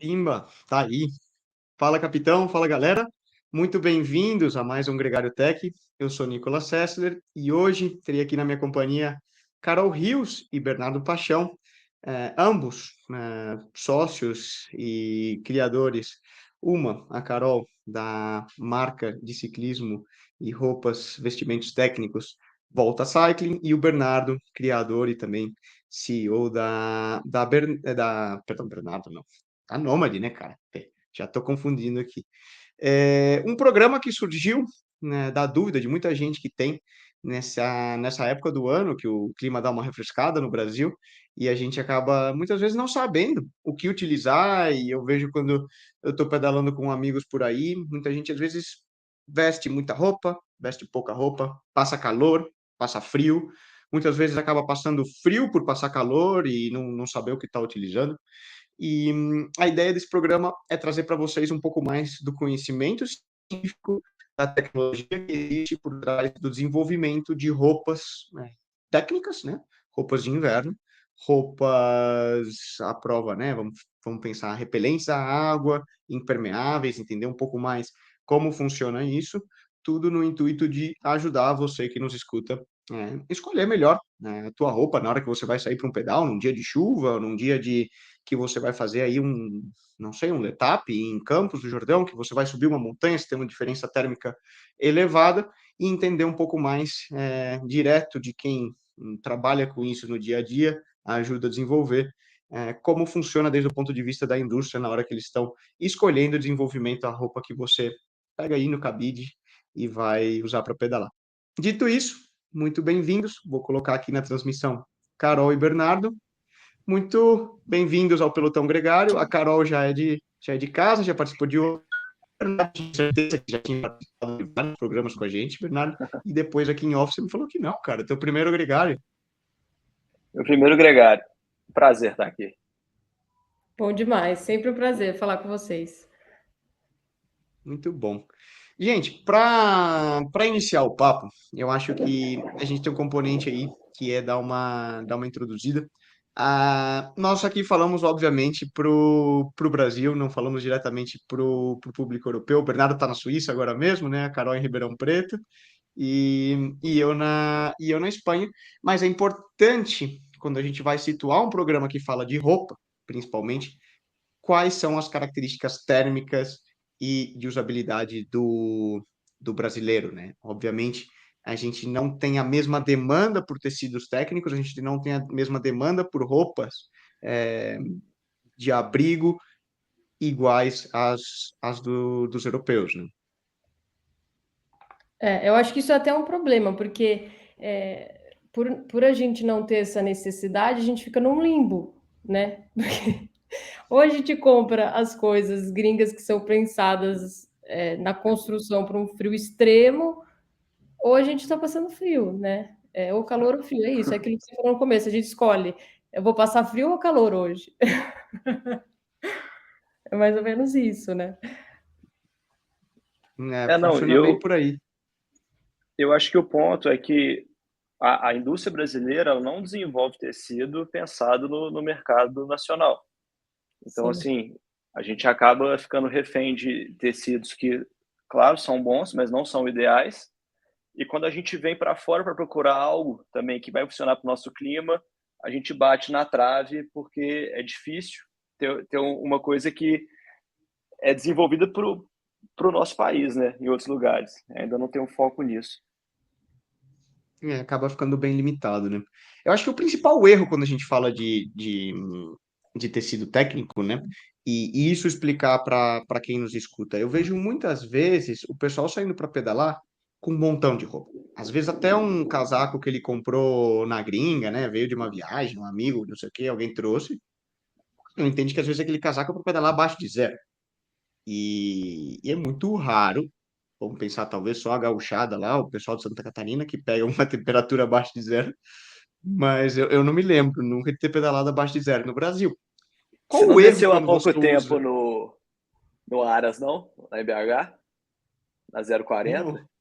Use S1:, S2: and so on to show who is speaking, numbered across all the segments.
S1: Pimba, tá aí. Fala, capitão, fala, galera. Muito bem-vindos a mais um Gregário Tech. Eu sou Nicolas Sessler e hoje teria aqui na minha companhia Carol Rios e Bernardo Paixão, ambos sócios e criadores. A Carol, da marca de ciclismo e roupas, vestimentos técnicos Volta Cycling, e o Bernardo, criador e também CEO perdão, Bernardo, não. A Nômade, né, cara? Já estou confundindo aqui. Um programa que surgiu, né, da dúvida de muita gente que tem nessa época do ano, que o clima dá uma refrescada no Brasil, e a gente acaba muitas vezes não sabendo o que utilizar, e eu vejo quando eu estou pedalando com amigos por aí, muita gente às vezes veste muita roupa, veste pouca roupa, passa calor, passa frio, muitas vezes acaba passando frio por passar calor e não saber o que está utilizando. E a ideia desse programa é trazer para vocês um pouco mais do conhecimento científico da tecnologia que existe por trás do desenvolvimento de roupas, né, técnicas, né? Roupas de inverno, roupas à prova, né? Vamos pensar repelentes à água, impermeáveis, entender um pouco mais como funciona isso, tudo no intuito de ajudar você que nos escuta escolher melhor, né, a tua roupa na hora que você vai sair para um pedal, num dia de chuva, num dia de que você vai fazer aí não sei, um letap em Campos do Jordão, que você vai subir uma montanha, você tem uma diferença térmica elevada, e entender um pouco mais direto de quem trabalha com isso no dia a dia, ajuda a desenvolver como funciona desde o ponto de vista da indústria na hora que eles estão escolhendo o desenvolvimento da roupa que você pega aí no cabide e vai usar para pedalar. Dito isso, muito bem-vindos. Vou colocar aqui na transmissão Carol e Bernardo. Muito bem-vindos ao Pelotão Gregário. A Carol já é de casa, já participou de outro. Bernardo, tenho certeza que já tinha participado de vários programas com a gente, Bernardo. E depois aqui em off você me falou que não, cara, teu primeiro gregário.
S2: Meu primeiro gregário. Prazer estar aqui.
S3: Bom demais, sempre um prazer falar com vocês.
S1: Muito bom. Gente, para iniciar o papo, eu acho que a gente tem um componente aí que é dar uma introduzida. Nós aqui falamos, obviamente, pro Brasil, não falamos diretamente pro público europeu. O Bernardo está na Suíça agora mesmo, né? A Carol em Ribeirão Preto e eu na Espanha. Mas é importante, quando a gente vai situar um programa que fala de roupa, principalmente, quais são as características térmicas e de usabilidade do brasileiro, né? Obviamente, a gente não tem a mesma demanda por tecidos técnicos, a gente não tem a mesma demanda por roupas é, de abrigo iguais às dos europeus, né?
S3: Eu acho que isso é até um problema, porque por a gente não ter essa necessidade, a gente fica num limbo, né? Porque ou a gente compra as coisas gringas que são pensadas na construção para um frio extremo, ou a gente está passando frio, né? Ou calor ou frio, é isso, é aquilo que você falou no começo, a gente escolhe, eu vou passar frio ou calor hoje? É mais ou menos isso, né?
S2: Não,
S1: Funciona bem por aí.
S2: eu acho que o ponto é que a indústria brasileira ela não desenvolve tecido pensado no mercado nacional. Então,
S3: Sim.
S2: assim, a gente acaba ficando refém de tecidos que, claro, são bons, mas não são ideais. E quando a gente vem para fora para procurar algo também que vai funcionar para o nosso clima, a gente bate na trave porque é difícil ter uma coisa que é desenvolvida para o nosso país, né? Em outros lugares. Ainda não tem um foco nisso.
S1: Acaba ficando bem limitado, né? Eu acho que o principal erro quando a gente fala de tecido técnico, né? E isso explicar para quem nos escuta. Eu vejo muitas vezes o pessoal saindo para pedalar com um montão de roupa. Às vezes até um casaco que ele comprou na gringa, né? Veio de uma viagem, um amigo, não sei o quê, alguém trouxe. Eu entendo que às vezes aquele casaco é para pedalar abaixo de zero. E é muito raro, vamos pensar talvez só a gauchada lá, o pessoal de Santa Catarina, que pega uma temperatura abaixo de zero, mas eu não me lembro nunca de ter pedalado abaixo de zero no Brasil.
S2: Você
S1: Qual
S2: não
S1: o erro
S2: desceu há
S1: quando
S2: pouco
S1: você
S2: tempo
S1: usa?
S2: no Aras, não? Lá em BH? Na 040?
S1: Não.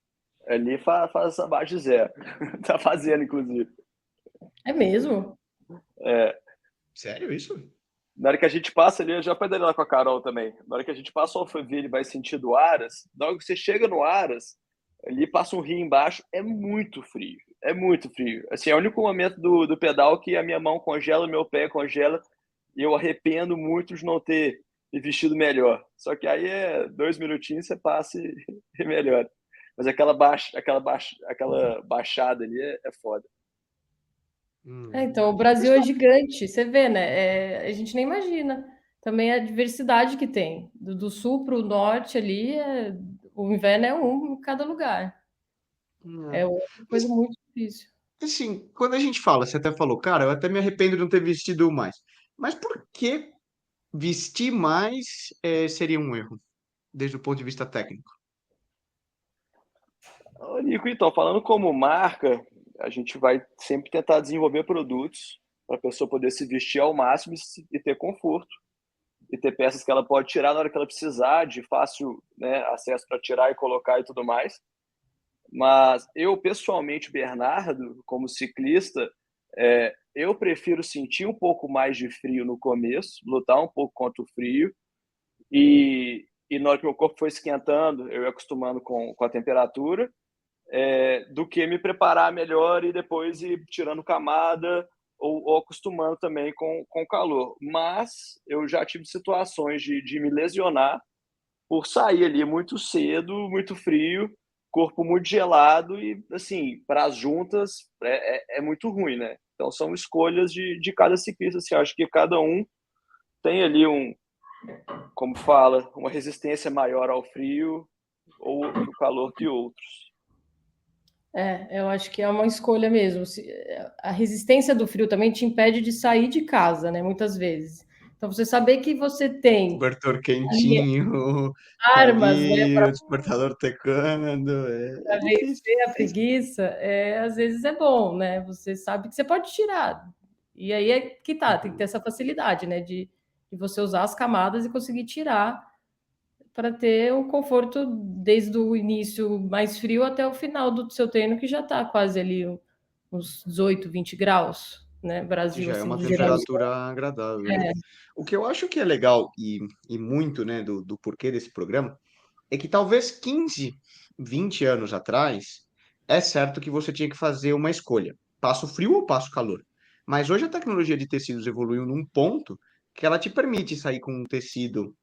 S2: Ali faz abaixo de zero. Tá fazendo, inclusive.
S3: É mesmo?
S2: É,
S1: Sério isso?
S2: Na hora que a gente passa ali, eu já pedalei lá com a Carol também. Na hora que a gente passa o Alphaville e vai sentido Aras, na hora que você chega no Aras, ali passa um rio embaixo, é muito frio. É muito frio. Assim, é o único momento do pedal que a minha mão congela, o meu pé congela, e eu arrependo muito de não ter me vestido melhor. Só que aí é 2 minutinhos, você passa e melhora. Mas aquela baixada ali é foda.
S3: Então, o Brasil é gigante, você vê, né? A gente nem imagina. Também a diversidade que tem. Do sul para o norte ali, o inverno é um em cada lugar. É uma
S1: Mas,
S3: coisa muito difícil.
S1: assim, quando a gente fala, você até falou, cara, eu até me arrependo de não ter vestido mais. Mas por que vestir mais seria um erro, desde o ponto de vista técnico?
S2: Ô, Nico, então, falando como marca, a gente vai sempre tentar desenvolver produtos para a pessoa poder se vestir ao máximo e ter conforto. E ter peças que ela pode tirar na hora que ela precisar, de fácil, né, acesso para tirar e colocar e tudo mais. Mas eu, pessoalmente, Bernardo, como ciclista, eu prefiro sentir um pouco mais de frio no começo, lutar um pouco contra o frio, e na hora que meu corpo foi esquentando, eu ia acostumando com a temperatura, do que me preparar melhor e depois ir tirando camada ou acostumando também com o calor. Mas eu já tive situações de me lesionar por sair ali muito cedo, muito frio, corpo muito gelado e, assim, para as juntas é muito ruim, né? Então são escolhas de cada ciclista. Assim, acho que cada um tem ali como fala, uma resistência maior ao frio ou ao calor que outros.
S3: Eu acho que é uma escolha mesmo. A resistência do frio também te impede de sair de casa, né? Muitas vezes. Então, você saber que você tem
S1: Cobertor
S3: ali
S1: quentinho,
S3: armas, né,
S1: ali, o despertador tecando, é
S3: para
S1: difícil.
S3: vencer a preguiça, às vezes é bom, né? Você sabe que você pode tirar. E aí é que tá, tem que ter essa facilidade, né? De você usar as camadas e conseguir tirar para ter um conforto desde o início mais frio até o final do seu treino, que já está quase ali uns 18, 20 graus, né?
S1: Que
S3: Brasil,
S1: já é
S3: assim,
S1: uma
S3: de geralmente.
S1: temperatura agradável, né?
S3: É,
S1: O que eu acho que é legal e muito, né, do porquê desse programa é que talvez 15, 20 anos atrás, é certo que você tinha que fazer uma escolha: passo frio ou passo calor. Mas hoje a tecnologia de tecidos evoluiu num ponto que ela te permite sair com um tecido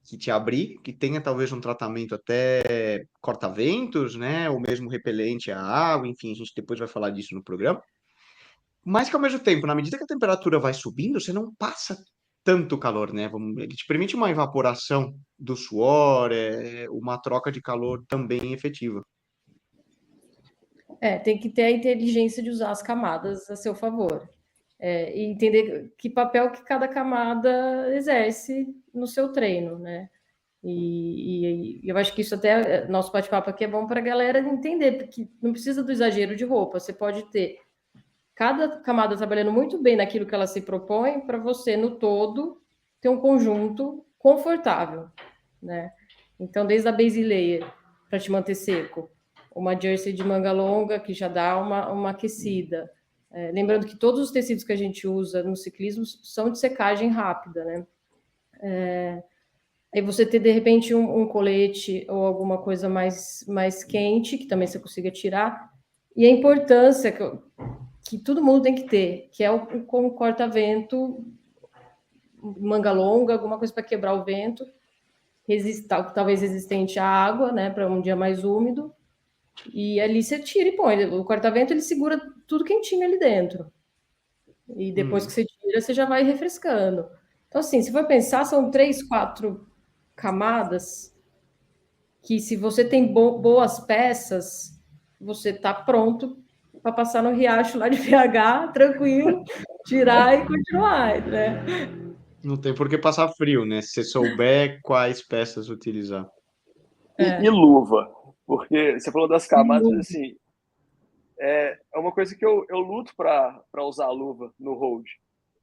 S1: que te abrir, que tenha talvez um tratamento até corta-ventos, né? Ou mesmo repelente à água, enfim, a gente depois vai falar disso no programa. Mas que ao mesmo tempo, na medida que a temperatura vai subindo, você não passa tanto calor, né? Ele te permite uma evaporação do suor, uma troca de calor também efetiva.
S3: tem que ter a inteligência de usar as camadas a seu favor. E entender que papel que cada camada exerce no seu treino, né? E eu acho que isso até, nosso bate-papo aqui é bom para a galera entender, porque não precisa do exagero de roupa, você pode ter cada camada trabalhando muito bem naquilo que ela se propõe, para você, no todo, ter um conjunto confortável, né? Então, desde a base layer, para te manter seco, uma jersey de manga longa, que já dá uma aquecida. Lembrando que todos os tecidos que a gente usa no ciclismo são de secagem rápida, né? Aí você ter, de repente, um colete ou alguma coisa mais quente, que também você consiga tirar. E a importância que todo mundo tem que ter, que é o corta-vento, manga longa, alguma coisa para quebrar o vento, talvez resistente à água, né, para um dia mais úmido. E ali você tira e põe. O corta-vento ele segura tudo quentinho ali dentro. E depois que você tira, você já vai refrescando. Então, assim, se for pensar, são 3, 4 camadas que, se você tem boas peças, você está pronto para passar no riacho lá de BH, tranquilo, tirar e continuar, né?
S1: Não tem por que passar frio, né? Se você souber quais peças utilizar.
S2: E luva, porque você falou das camadas, assim, é uma coisa que eu luto para usar luva no road.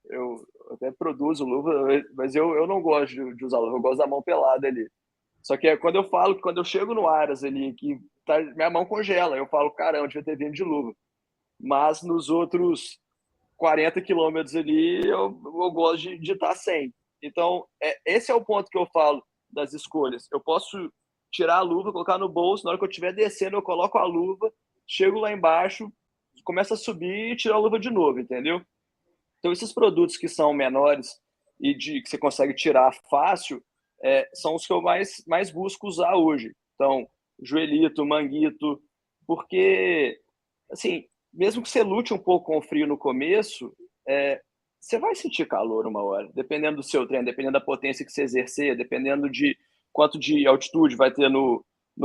S2: Eu até produzo luva, mas eu não gosto de usar luva, eu gosto da mão pelada ali. Só que quando eu falo que quando eu chego no Aras ali, que minha mão congela, eu falo, caramba, eu devia ter vindo de luva. Mas nos outros 40 quilômetros ali, eu gosto de estar sem. Então, esse é o ponto que eu falo das escolhas. Eu posso tirar a luva, colocar no bolso, na hora que eu estiver descendo, eu coloco a luva, chego lá embaixo, começa a subir e tiro a luva de novo, entendeu? Então, esses produtos que são menores e que você consegue tirar fácil, são os que eu mais busco usar hoje. Então, joelhito, manguito, porque, assim, mesmo que você lute um pouco com o frio no começo, você vai sentir calor uma hora, dependendo do seu treino, dependendo da potência que você exercer, dependendo de quanto de altitude vai ter no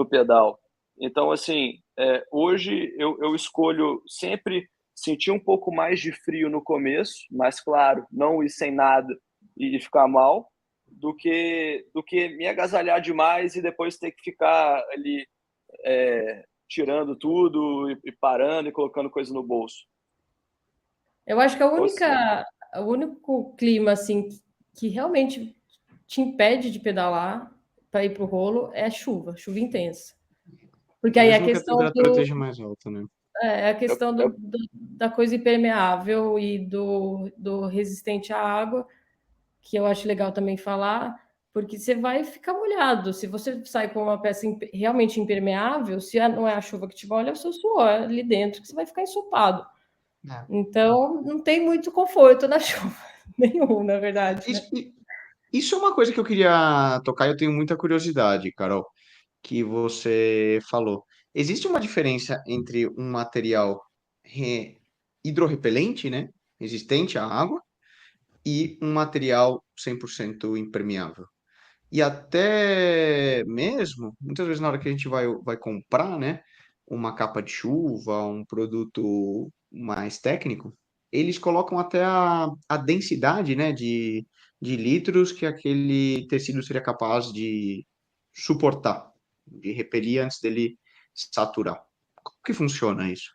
S2: pedal. Então, assim, hoje eu escolho sempre sentir um pouco mais de frio no começo, mas, claro, não ir sem nada e ficar mal, do que me agasalhar demais e depois ter que ficar ali tirando tudo e parando e colocando coisa no bolso.
S3: Eu acho que
S2: Você...
S3: o único clima assim que realmente te impede de pedalar para ir para o rolo é a chuva intensa. Porque aí a
S1: Mesmo que a
S3: questão
S1: temperatura esteja mais alta, né?
S3: a questão da coisa impermeável e do resistente à água, que eu acho legal também falar, porque você vai ficar molhado. Se você sai com uma peça realmente impermeável, se não é a chuva que te molha, é o seu suor ali dentro, que você vai ficar ensopado. Então, não tem muito conforto na chuva, nenhum, na verdade, né?
S1: Isso é uma coisa que eu queria tocar, e eu tenho muita curiosidade, Carol, que você falou. Existe uma diferença entre um material hidrorrepelente, né, resistente à água, e um material 100% impermeável. E até mesmo, muitas vezes na hora que a gente vai comprar, né, uma capa de chuva, um produto mais técnico, eles colocam até a densidade, né, de litros que aquele tecido seria capaz de suportar, de repelir antes dele saturar. Como que funciona isso?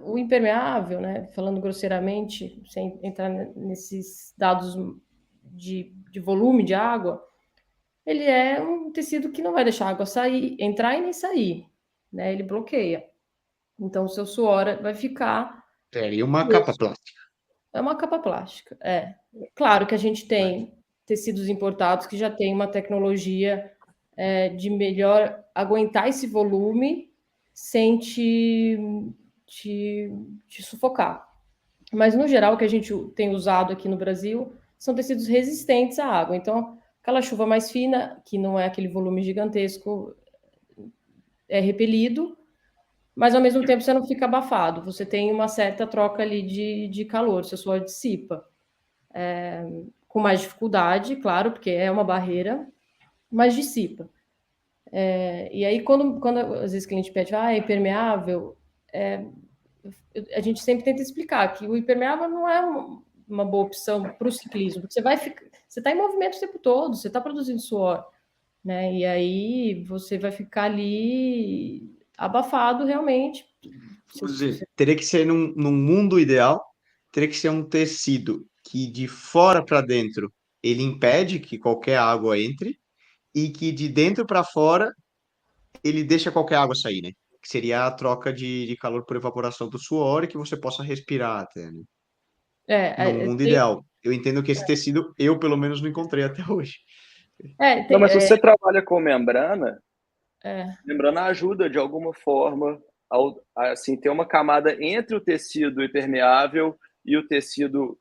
S3: O impermeável, né, falando grosseiramente, sem entrar nesses dados de volume de água, ele é um tecido que não vai deixar a água entrar e nem sair, né? Ele bloqueia. Então, o seu suor vai ficar.
S1: Seria uma capa plástica.
S3: É uma capa plástica. Claro que a gente
S1: Mas,
S3: tem tecidos importados que já tem uma tecnologia de melhor aguentar esse volume sem te sufocar. Mas, no geral, o que a gente tem usado aqui no Brasil são tecidos resistentes à água. Então, aquela chuva mais fina, que não é aquele volume gigantesco, é repelido, mas ao mesmo tempo você não fica abafado. Você tem uma certa troca ali de calor, seu suor dissipa. Com mais dificuldade, claro, porque é uma barreira, mas dissipa. E aí, quando às vezes o cliente pede, é impermeável, a gente sempre tenta explicar que o impermeável não é uma boa opção para o ciclismo, porque você está em movimento o tempo todo, você está produzindo suor, né? E aí você vai ficar ali abafado realmente.
S1: vou dizer, teria que ser num mundo ideal, teria que ser um tecido que de fora para dentro ele impede que qualquer água entre e que de dentro para fora ele deixa qualquer água sair, né? Que seria a troca de calor por evaporação do suor e que você possa respirar até, né? Num mundo ideal. Eu entendo que esse tecido eu pelo menos não encontrei até hoje.
S2: Não, mas se você trabalha com membrana, membrana ajuda de alguma forma a assim, ter uma camada entre o tecido impermeável e o tecido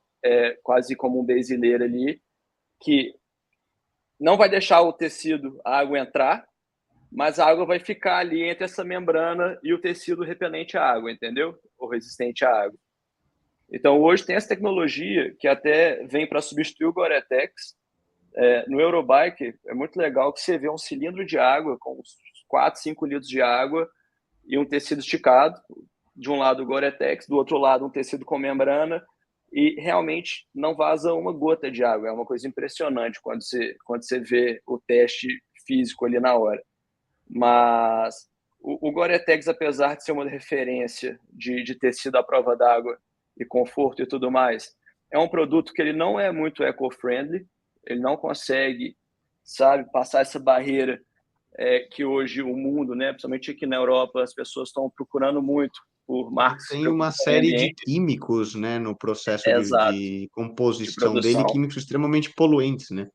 S2: quase como um base layer ali, que não vai deixar o tecido, a água entrar, mas a água vai ficar ali entre essa membrana e o tecido repelente à água, entendeu? Ou resistente à água. Então, hoje tem essa tecnologia que até vem para substituir o Gore-Tex. No Eurobike, é muito legal que você vê um cilindro de água com 4, 5 litros de água e um tecido esticado. De um lado o Gore-Tex, do outro lado um tecido com membrana, e realmente não vaza uma gota de água. É uma coisa impressionante quando você vê o teste físico ali na hora. Mas o Gore-Tex, apesar de ser uma referência de tecido à prova d'água e conforto e tudo mais, é um produto que ele não é muito eco-friendly, ele não consegue, sabe, passar essa barreira que hoje o mundo, né, principalmente aqui na Europa, as pessoas estão procurando muito por marcas que se
S1: Tem uma
S2: preocupam com o meio
S1: série de
S2: ambiente.
S1: químicos, né, no processo
S2: Exato,
S1: de
S2: de
S1: composição dele,
S2: produção.
S1: químicos extremamente poluentes, né?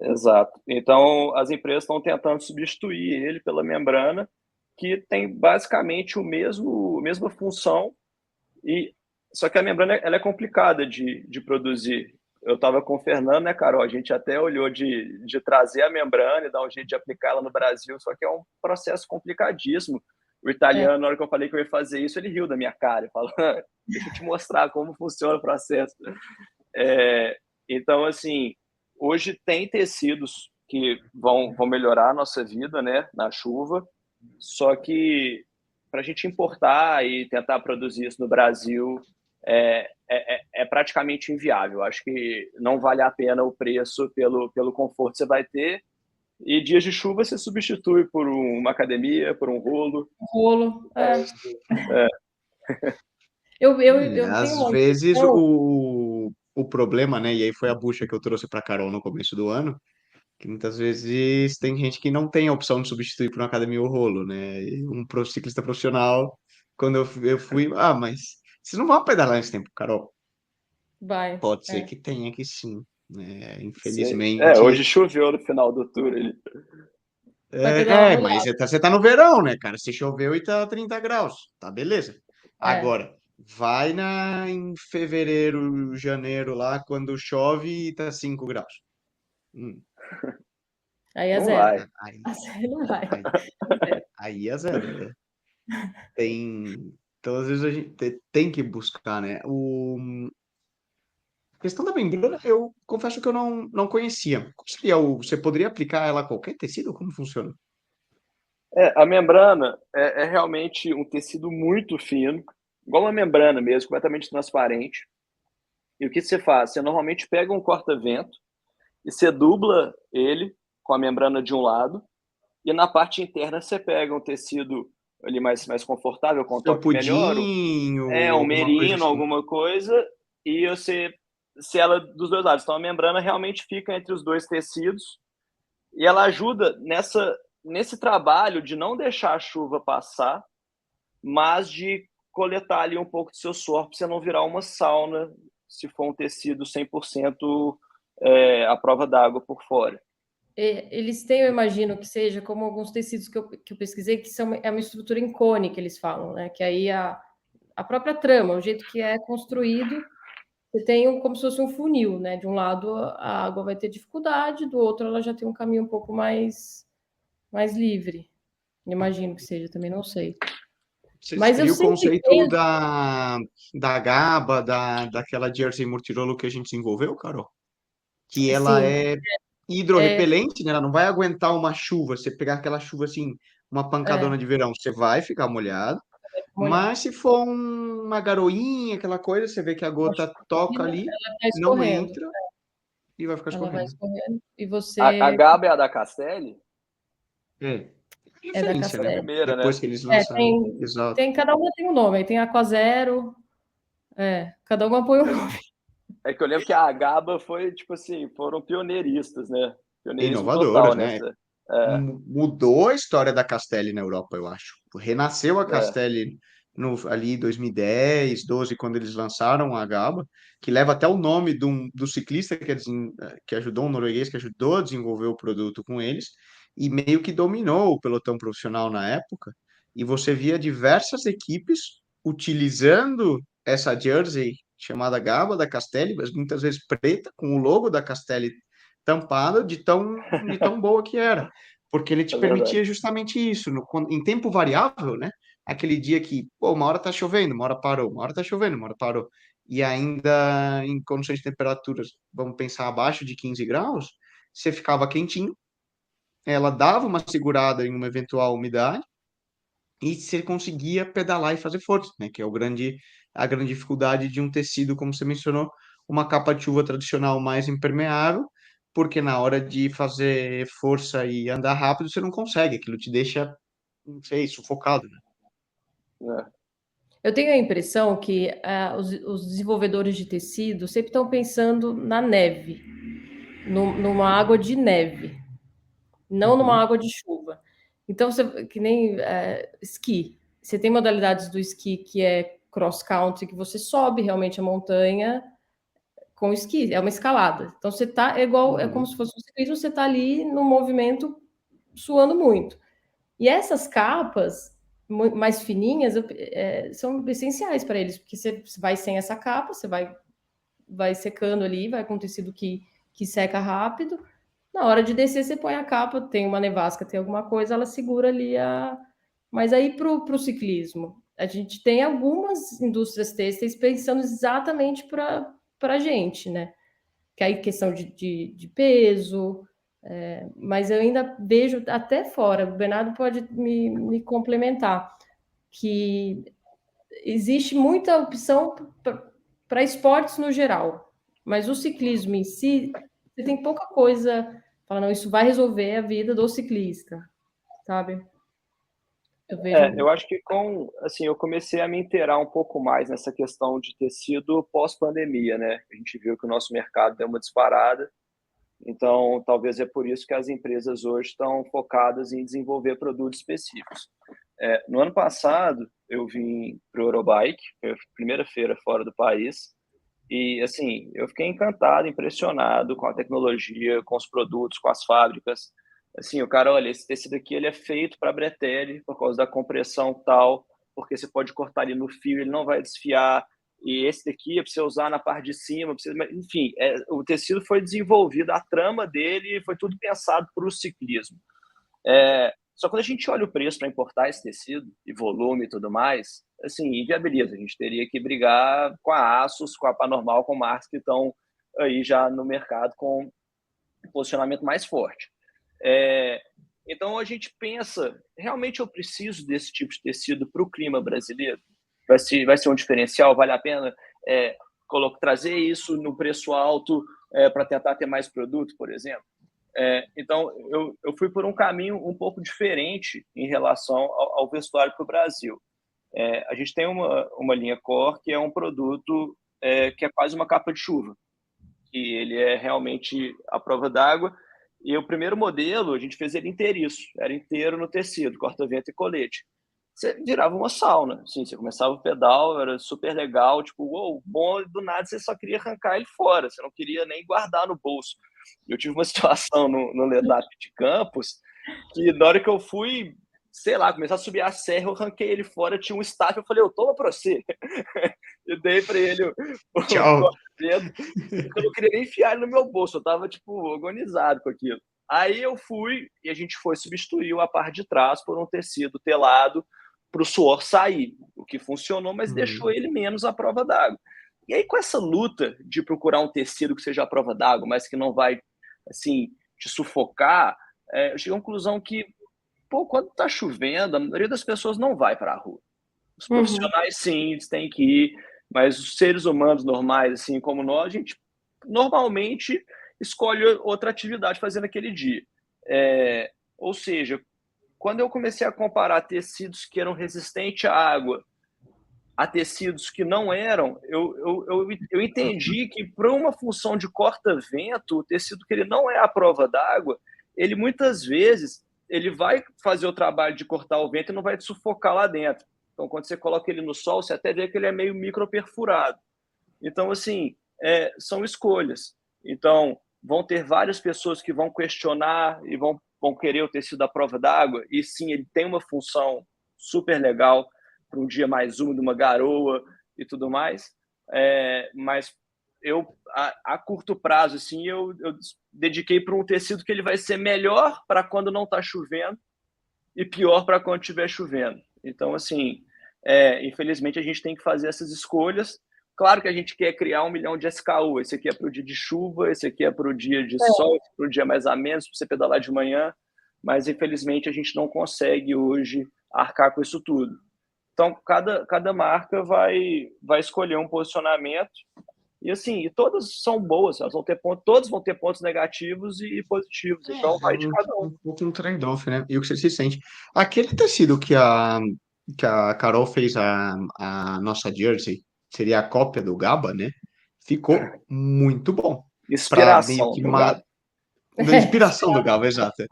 S2: Exato. Então, as empresas estão tentando substituir ele pela membrana, que tem basicamente a mesma função, e só que a membrana ela é complicada de produzir. Eu estava com o Fernando, né, Carol? A gente até olhou de trazer a membrana e dar um jeito de aplicar ela no Brasil, só que é um processo complicadíssimo. O italiano, na hora que eu falei que eu ia fazer isso, ele riu da minha cara, falou: deixa eu te mostrar como funciona o processo. Então, assim, hoje tem tecidos que vão melhorar a nossa vida, né, na chuva, só que para a gente importar e tentar produzir isso no Brasil é praticamente inviável. Acho que não vale a pena o preço pelo conforto que você vai ter. E dias de chuva você substitui por uma academia, por um rolo.
S3: Rolo.
S2: É,
S3: Eu tenho
S1: Às
S3: uma
S1: vezes
S3: impressão.
S1: o problema, né, e aí foi a bucha que eu trouxe para Carol no começo do ano, que muitas vezes tem gente que não tem a opção de substituir por uma academia o rolo, né? E ciclista profissional, quando eu fui, mas vocês não vão pedalar nesse tempo, Carol.
S3: Vai.
S1: Pode ser que tenha que sim, né?
S2: hoje
S1: Infelizmente.
S2: choveu no final do tour.
S3: Vai ter que dar uma
S1: Mas
S3: molhada.
S1: você tá no verão, né, cara? Se choveu e tá 30 graus, tá beleza.
S3: É.
S1: Agora, vai em fevereiro, janeiro lá, quando chove e tá 5 graus. Hum,
S3: Aí é
S2: Não
S3: zero.
S2: vai.
S1: aí,
S3: Aí não vai.
S1: aí,
S3: É zero.
S1: aí é zero, né? Então, às vezes a gente tem que buscar, né? A questão da membrana, eu confesso que eu não conhecia. Como seria você poderia aplicar ela a qualquer tecido? Como funciona?
S2: A membrana é realmente um tecido muito fino, igual uma membrana mesmo, completamente transparente. E o que você faz? Você normalmente pega um corta-vento e você dubla ele com a membrana de um lado, e na parte interna você pega um tecido ali mais confortável, com um
S1: Seu
S2: toque melhor,
S1: pudim ou
S2: um
S1: alguma coisa
S2: merino,
S1: assim?
S2: alguma coisa, e você sela dos dois lados. Então a membrana realmente fica entre os dois tecidos, e ela ajuda nesse trabalho de não deixar a chuva passar, mas de coletar ali um pouco do seu suor para você não virar uma sauna se for um tecido 100% à prova d'água por fora.
S3: Eles têm, eu imagino que seja como alguns tecidos que eu pesquisei, que é uma estrutura em cone que eles falam, né? Que aí a própria trama, o jeito que é construído, você tem como se fosse um funil, né? De um lado a água vai ter dificuldade, do outro ela já tem um caminho um pouco mais livre. Imagino que seja, também não sei. Mas eu
S1: Seria o
S3: sempre
S1: conceito
S3: penso,
S1: da GABA, daquela Jersey Murtirolo que a gente desenvolveu, Carol? Que ela
S3: sim,
S1: é
S3: é,
S1: hidrorrepelente, né? Ela não vai aguentar uma chuva. Você pegar aquela chuva assim, uma
S3: é,
S1: pancadona de verão, você vai ficar molhado.
S3: molhar.
S1: Mas se for uma garoinha, aquela coisa, você vê que a
S3: Uma
S1: gota toca
S3: chuvinha,
S1: ali,
S3: ela vai
S1: não
S3: escorrendo.
S1: entra e vai ficar
S3: Ela vai
S1: escorrendo.
S3: escorrendo e
S2: A
S3: você
S2: Gaba é a da Castelli?
S1: É.
S3: é da
S2: É
S1: Referência,
S2: a
S1: né?
S3: Castelli.
S2: primeira, né?
S1: Depois que eles lançaram. Exato.
S3: Cada uma tem um nome, aí tem Aquazero, cada uma põe um nome.
S2: É que eu lembro que a Gaba foi, tipo assim, foram pioneiristas, né? Pioneirismo
S1: Inovadoras,
S2: total
S1: né?
S2: nessa. É,
S1: Mudou a história da Castelli na Europa, eu acho. Renasceu a
S2: é,
S1: Castelli ali em 2010, 12, quando eles lançaram a Gaba, que leva até o nome do ciclista que ajudou, um norueguês que ajudou a desenvolver o produto com eles, e meio que dominou o pelotão profissional na época. E você via diversas equipes utilizando essa jersey chamada Gaba da Castelli, mas muitas vezes preta, com o logo da Castelli tampado de tão boa que era, porque ele te
S2: é verdade.
S1: permitia justamente isso, em tempo variável, né? Aquele dia que, pô, uma hora tá chovendo, uma hora parou, uma hora tá chovendo, uma hora parou, e ainda em condições de temperaturas, vamos pensar, abaixo de 15 graus, você ficava quentinho, ela dava uma segurada em uma eventual umidade, e você conseguia pedalar e fazer força, né? Que é a grande dificuldade de um tecido, como você mencionou, uma capa de chuva tradicional mais impermeável, porque na hora de fazer força e andar rápido, você não consegue, aquilo te deixa, não sei, sufocado, né?
S2: É.
S3: Eu tenho a impressão que os desenvolvedores de tecido sempre estão pensando na neve, numa água de neve, não numa
S1: Uhum.
S3: água de chuva. Então, que nem esqui. você tem modalidades do esqui que é cross-country, que você sobe realmente a montanha com esqui, é uma escalada. Então você tá igual, é como se fosse um ciclismo, você tá ali no movimento suando muito. E essas capas mais fininhas são essenciais para eles, porque você vai sem essa capa, você vai secando ali, vai com tecido que seca rápido. Na hora de descer, você põe a capa, tem uma nevasca, tem alguma coisa, ela segura ali a. Mas aí para o ciclismo, a gente tem algumas indústrias têxteis pensando exatamente para a gente, né? Que aí questão de peso, mas eu ainda vejo até fora, o Bernardo pode me complementar, que existe muita opção para esportes no geral, mas o ciclismo em si, você tem pouca coisa, fala, não, isso vai resolver a vida do ciclista, sabe? Eu vejo.
S2: Eu acho que assim, eu comecei a me inteirar um pouco mais nessa questão de tecido pós-pandemia, né? A gente viu que o nosso mercado deu uma disparada, então talvez é por isso que as empresas hoje estão focadas em desenvolver produtos específicos. No ano passado, eu vim para o Eurobike, foi a primeira feira fora do país, e assim, eu fiquei encantado, impressionado com a tecnologia, com os produtos, com as fábricas. Assim, o cara, olha, esse tecido aqui ele é feito para bretelle por causa da compressão tal, porque você pode cortar ali no fio, ele não vai desfiar. E esse daqui é para você usar na parte de cima, enfim, o tecido foi desenvolvido, a trama dele foi tudo pensado para o ciclismo. Só quando a gente olha o preço para importar esse tecido e volume e tudo mais, assim, inviabiliza. A gente teria que brigar com a Asus, com a Panormal, com marcas que estão aí já no mercado com um posicionamento mais forte. Então a gente pensa, realmente eu preciso desse tipo de tecido para o clima brasileiro? Vai ser um diferencial? Vale a pena trazer isso no preço alto para tentar ter mais produto, por exemplo? Então, eu fui por um caminho um pouco diferente em relação ao vestuário para o Brasil. A gente tem uma linha Core, que é um produto que é quase uma capa de chuva, que ele é realmente à prova d'água. E o primeiro modelo, a gente fez ele inteiriço, era inteiro no tecido, corta-vento e colete. Você virava uma sauna, assim, você começava o pedal, era super legal, tipo, uou, bom, do nada você só queria arrancar ele fora, você não queria nem guardar no bolso. Eu tive uma situação no Ledap de Campos, que na hora que eu fui, sei lá, começar a subir a serra, eu arranquei ele fora, tinha um staff, eu falei, eu toma pra você. Eu dei pra ele o
S1: Tchau.
S2: dedo, eu não queria nem enfiar ele no meu bolso, eu tava, tipo, agonizado com aquilo. Aí eu fui e a gente foi substituir a parte de trás por um tecido telado para o suor sair, o que funcionou, mas deixou ele menos à prova d'água. E aí, com essa luta de procurar um tecido que seja à prova d'água, mas que não vai, assim, te sufocar, eu cheguei à conclusão que, quando está chovendo, a maioria das pessoas não vai para a rua. Os profissionais, sim, eles têm que ir, mas os seres humanos normais, assim como nós, a gente normalmente escolhe outra atividade fazendo aquele dia. Ou seja, quando eu comecei a comparar tecidos que eram resistentes à água a tecidos que não eram, eu entendi que para uma função de corta-vento, o tecido que ele não é à prova d'água, ele muitas vezes ele vai fazer o trabalho de cortar o vento e não vai te sufocar lá dentro. Então, quando você coloca ele no sol, você até vê que ele é meio microperfurado. Então, assim, são escolhas. Então, vão ter várias pessoas que vão questionar e vão querer o tecido à prova d'água, e sim, ele tem uma função super legal para um dia mais úmido, uma garoa e tudo mais, mas a curto prazo, assim, eu dediquei para um tecido que ele vai ser melhor para quando não está chovendo e pior para quando estiver chovendo. Então, assim, infelizmente a gente tem que fazer essas escolhas. Claro que a gente quer criar 1 milhão de SKU. Esse aqui é para o dia de chuva, esse aqui é para o dia de sol, esse é para o dia mais ameno, para você pedalar de manhã. Mas, infelizmente, a gente não consegue hoje arcar com isso tudo. Então, cada marca vai escolher um posicionamento. E, assim, todas são boas. Elas vão ter todos vão ter pontos negativos e positivos. Então, vai de cada um.
S1: Um pouco um trade-off, né? E o que você se sente. Aquele tecido que a Carol fez a nossa jersey, seria a cópia do Gaba, né? Ficou muito bom. Para meio
S2: Inspiração
S1: que
S2: do Gaba.
S1: Da inspiração do Gaba, exato.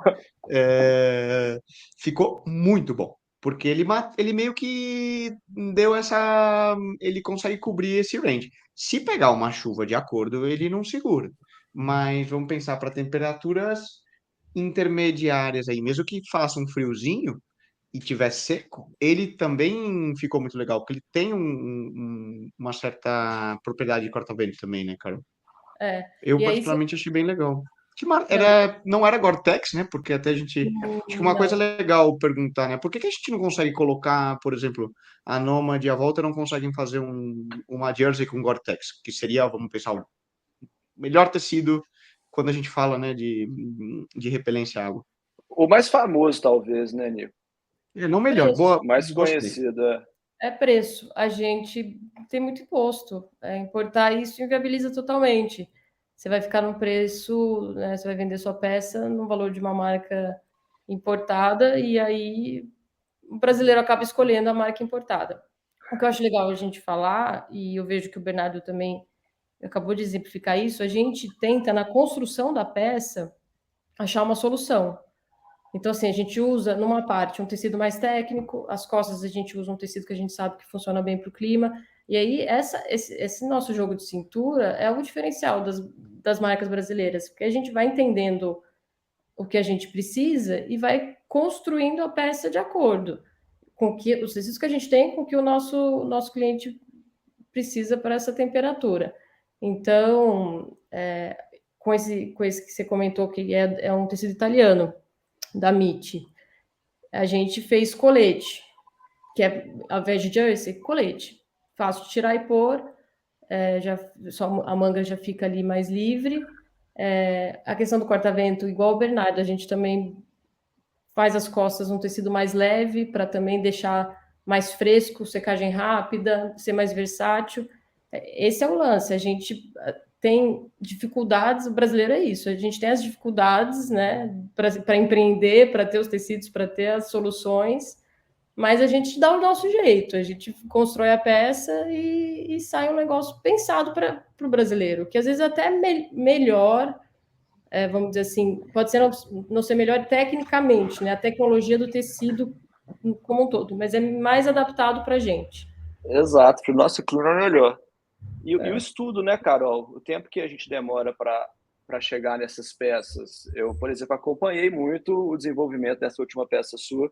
S1: Ficou muito bom. porque ele meio que deu essa, ele consegue cobrir esse range. Se pegar uma chuva de acordo, ele não segura. Mas vamos pensar para temperaturas intermediárias aí, mesmo que faça um friozinho e tiver seco, ele também ficou muito legal, porque ele tem uma certa propriedade de corta-vento também, né, cara?
S3: É.
S1: Eu
S3: E aí você
S1: particularmente achei bem legal.
S3: não,
S1: Não era Gore-Tex, né? Porque até a gente. Acho que uma coisa
S3: não.
S1: legal perguntar, né? Por que que a gente não consegue colocar, por exemplo, a Nomad e a Volta não conseguem fazer uma jersey com Gore-Tex, que seria, vamos pensar, o melhor tecido quando a gente fala, né, de repelência à água.
S2: O mais famoso, talvez, né, Nico?
S1: É, não melhor,
S3: Preço.
S2: O mais
S1: gostei.
S2: conhecido.
S3: É preço. A gente tem muito imposto. Importar isso inviabiliza totalmente. Você vai ficar num preço, né, você vai vender sua peça no valor de uma marca importada e aí o brasileiro acaba escolhendo a marca importada. O que eu acho legal a gente falar, e eu vejo que o Bernardo também acabou de exemplificar isso, a gente tenta, na construção da peça, achar uma solução. Então, assim, a gente usa, numa parte, um tecido mais técnico, as costas a gente usa um tecido que a gente sabe que funciona bem para o clima, e aí esse nosso jogo de cintura é o diferencial das marcas brasileiras, porque a gente vai entendendo o que a gente precisa e vai construindo a peça de acordo com que os tecidos que a gente tem, com que o nosso cliente precisa para essa temperatura. Então, com esse que você comentou, que é um tecido italiano, da MIT, a gente fez colete, que é, ao invés de jersey, colete. Fácil de tirar e pôr, só a manga já fica ali mais livre. A questão do corta-vento, igual o Bernardo, a gente também faz as costas um tecido mais leve, para também deixar mais fresco, secagem rápida, ser mais versátil. Esse é o lance, a gente tem dificuldades, o brasileiro é isso, a gente tem as dificuldades, né, para empreender, para ter os tecidos, para ter as soluções, mas a gente dá o nosso jeito, a gente constrói a peça e sai um negócio pensado para o brasileiro, que às vezes até é melhor, vamos dizer assim, pode ser não ser melhor tecnicamente, né, a tecnologia do tecido como um todo, mas é mais adaptado para a gente.
S2: Exato, para o nosso clima é melhor. E o estudo, né, Carol? O tempo que a gente demora para chegar nessas peças. Eu, por exemplo, acompanhei muito o desenvolvimento dessa última peça sua. O